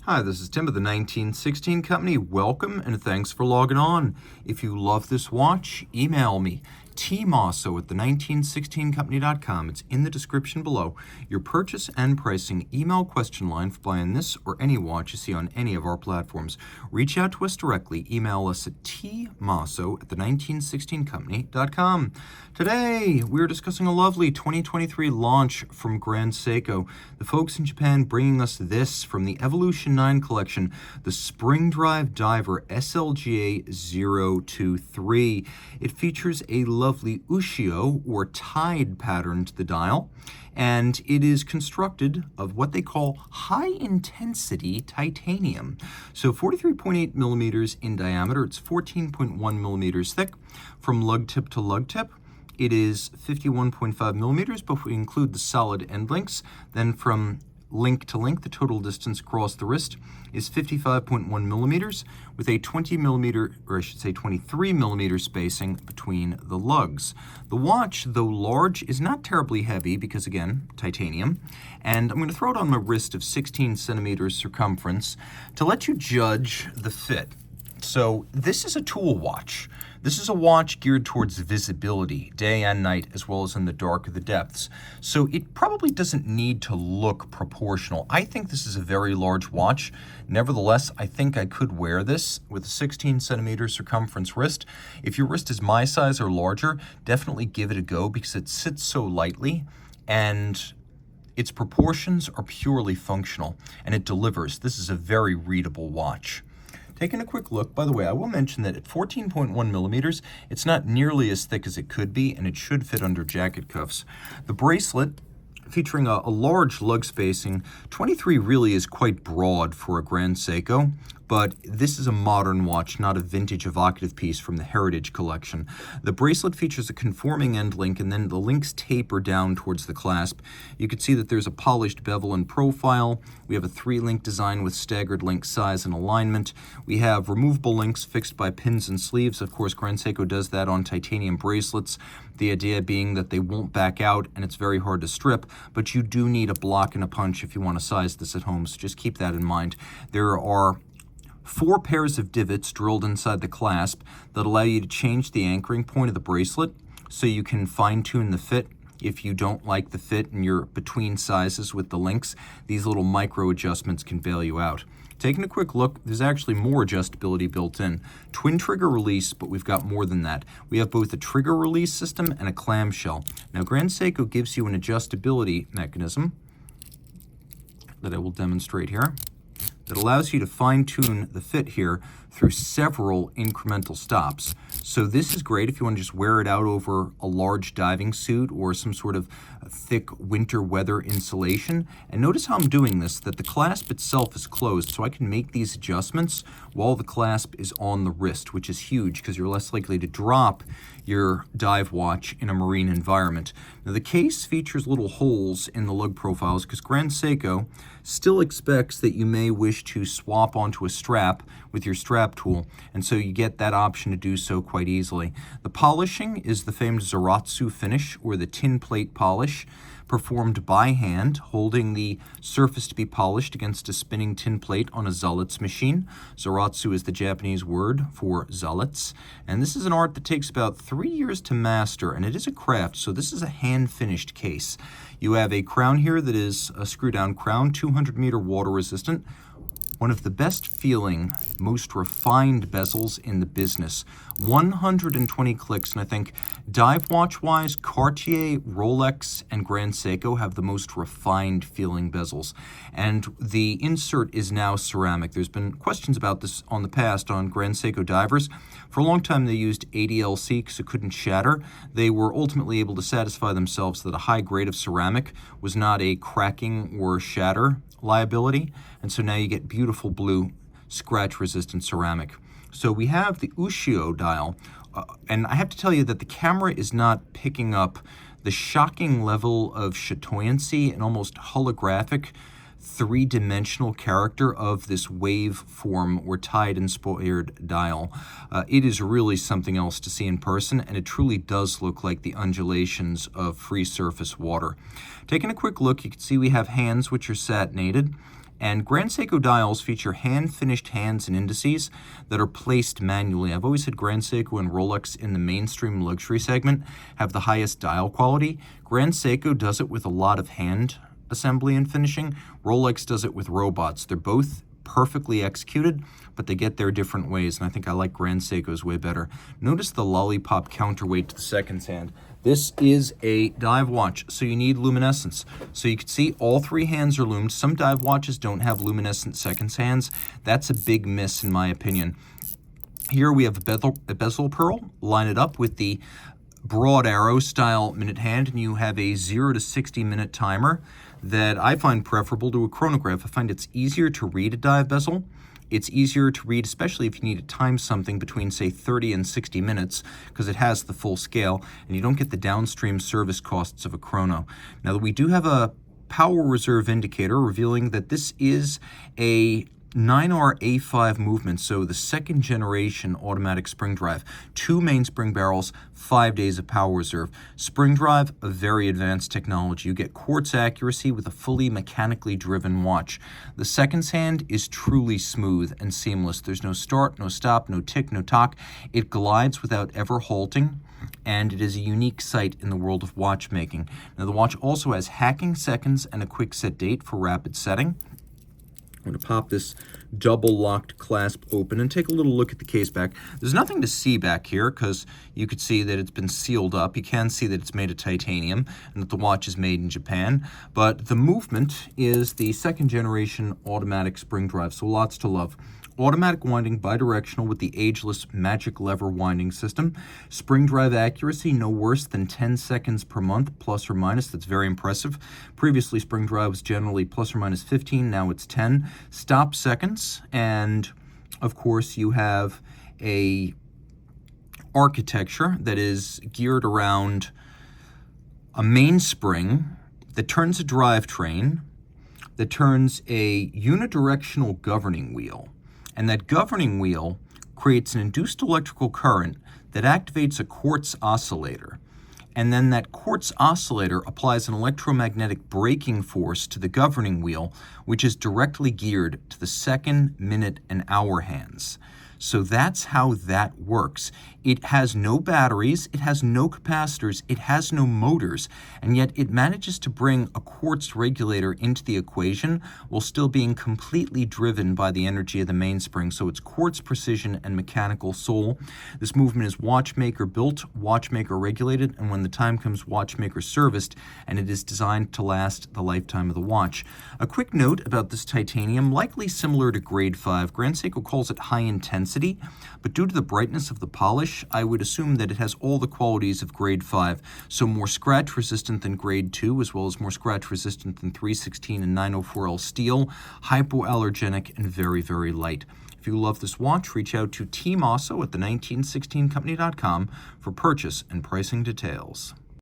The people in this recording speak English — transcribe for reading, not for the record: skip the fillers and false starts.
Hi, this is Tim of the 1916 Company. Welcome and thanks for logging on. If you love this watch, email me, Team Mosso at the1916company.com. It's in the description below. Your purchase and pricing email question line for buying this or any watch you see on any of our platforms. Reach out to us directly. Email us at tmosso at the1916company.com. Today, we're discussing a lovely 2023 launch from Grand Seiko. The folks in Japan bringing us this from the Evolution 9 collection, the Spring Drive Diver SLGA023. It features a lovely Ushio or tide pattern to the dial, and it is constructed of what they call high-intensity titanium. So 43.8 millimeters in diameter, it's 14.1 millimeters thick from lug tip to lug tip. It is 51.5 millimeters, but if we include the solid end links, then from link to link, the total distance across the wrist is 55.1 millimeters with a 20 millimeter, or I should say 23 millimeter spacing between the lugs. The watch, though large, is not terribly heavy because, again, titanium. And I'm going to throw it on my wrist of 16 centimeters circumference to let you judge the fit. So this is a tool watch. This is a watch geared towards visibility, day and night, as well as in the dark of the depths. So it probably doesn't need to look proportional. I think this is a very large watch. Nevertheless, I think I could wear this with a 16 centimeter circumference wrist. If your wrist is my size or larger, definitely give it a go because it sits so lightly and its proportions are purely functional and it delivers. This is a very readable watch. Taking a quick look, by the way, I will mention that at 14.1 millimeters, it's not nearly as thick as it could be, and it should fit under jacket cuffs. The bracelet, featuring a large lug spacing, 23 really is quite broad for a Grand Seiko, but this is a modern watch, not a vintage evocative piece from the Heritage Collection. The bracelet features a conforming end link, and then the links taper down towards the clasp. You can see that there's a polished bevel and profile. We have a 3-link design with staggered link size and alignment. We have removable links fixed by pins and sleeves. Of course, Grand Seiko does that on titanium bracelets, the idea being that they won't back out and it's very hard to strip, but you do need a block and a punch if you want to size this at home, so just keep that in mind. There are 4 pairs of divots drilled inside the clasp that allow you to change the anchoring point of the bracelet so you can fine-tune the fit. If you don't like the fit and you're between sizes with the links, these little micro adjustments can bail you out. Taking a quick look, there's actually more adjustability built in. Twin trigger release, but we've got more than that. We have both a trigger release system and a clamshell. Now, Grand Seiko gives you an adjustability mechanism that I will demonstrate here that allows you to fine-tune the fit here through several incremental stops. So this is great if you want to just wear it out over a large diving suit or some sort of thick winter weather insulation. And notice how I'm doing this, that the clasp itself is closed, so I can make these adjustments while the clasp is on the wrist, which is huge because you're less likely to drop your dive watch in a marine environment. Now, the case features little holes in the lug profiles because Grand Seiko still expects that you may wish to swap onto a strap with your strap tool, and so you get that option to do so quite easily. The polishing is the famed Zaratsu finish, or the tin plate polish, performed by hand, holding the surface to be polished against a spinning tin plate on a Zalitz machine. Zaratsu is the Japanese word for Zalitz, and this is an art that takes about 3 years to master, and it is a craft, so this is a hand-finished case. You have a crown here that is a screw-down crown, 200-meter water-resistant, one of the best feeling, most refined bezels in the business. 120 clicks, and I think dive watch-wise, Cartier, Rolex, and Grand Seiko have the most refined feeling bezels. And the insert is now ceramic. There's been questions about this on the past on Grand Seiko divers. For a long time, they used ADLC because it couldn't shatter. They were ultimately able to satisfy themselves that a high grade of ceramic was not a cracking or shatter liability, and so now you get beautiful blue scratch-resistant ceramic. So we have the Ushio dial, and I have to tell you that the camera is not picking up the shocking level of chatoyancy and almost holographic 3-dimensional character of this waveform or tide-inspired dial. It is really something else to see in person, and it truly does look like the undulations of free surface water. Taking a quick look, you can see we have hands which are satinated, And Grand Seiko dials feature hand-finished hands and indices that are placed manually. I've always said Grand Seiko and Rolex in the mainstream luxury segment have the highest dial quality. Grand Seiko does it with a lot of hand assembly and finishing. Rolex does it with robots. They're both perfectly executed, but they get there different ways, and I think I like Grand Seiko's way better. Notice the lollipop counterweight to the seconds hand. This is a dive watch, so you need luminescence. So you can see all three hands are loomed. Some dive watches don't have luminescent seconds hands. That's a big miss in my opinion. Here we have a bezel pearl. Line it up with the broad arrow style minute hand, and you have a 0 to 60 minute timer that I find preferable to a chronograph. I find it's easier to read a dive bezel. It's easier to read, especially if you need to time something between, say, 30 and 60 minutes, because it has the full scale, and you don't get the downstream service costs of a chrono. Now, we do have a power reserve indicator revealing that this is a 9R-A5 movement, so the second generation automatic spring drive. 2 mainspring barrels, 5 days of power reserve. Spring drive, a very advanced technology. You get quartz accuracy with a fully mechanically driven watch. The seconds hand is truly smooth and seamless. There's no start, no stop, no tick, no tock. It glides without ever halting, and it is a unique sight in the world of watchmaking. Now, the watch also has hacking seconds and a quick set date for rapid setting. I'm going to pop this double locked clasp open and take a little look at the case back. There's nothing to see back here because you could see that it's been sealed up. You can see that it's made of titanium and that the watch is made in Japan. But the movement is the second generation automatic spring drive, so lots to love. Automatic winding bidirectional with the ageless magic lever winding system. Spring drive accuracy no worse than 10 seconds per month, plus or minus. That's very impressive. Previously, spring drive was generally plus or minus 15. Now it's 10. Stop seconds. And, of course, you have a architecture that is geared around a mainspring that turns a drivetrain, that turns a unidirectional governing wheel. And that governing wheel creates an induced electrical current that activates a quartz oscillator. And then that quartz oscillator applies an electromagnetic braking force to the governing wheel, which is directly geared to the second, minute, and hour hands. So that's how that works. It has no batteries, it has no capacitors, it has no motors, and yet it manages to bring a quartz regulator into the equation while still being completely driven by the energy of the mainspring. So it's quartz precision and mechanical soul. This movement is watchmaker built, watchmaker regulated, and when the time comes, watchmaker serviced, and it is designed to last the lifetime of the watch. A quick note about this titanium, likely similar to grade 5. Grand Seiko calls it high intensity, but due to the brightness of the polish, I would assume that it has all the qualities of grade 5, so more scratch resistant than grade 2, as well as more scratch resistant than 316 and 904L steel, hypoallergenic, and very, very light. If you love this watch, reach out to Team Mosso at the 1916company.com for purchase and pricing details.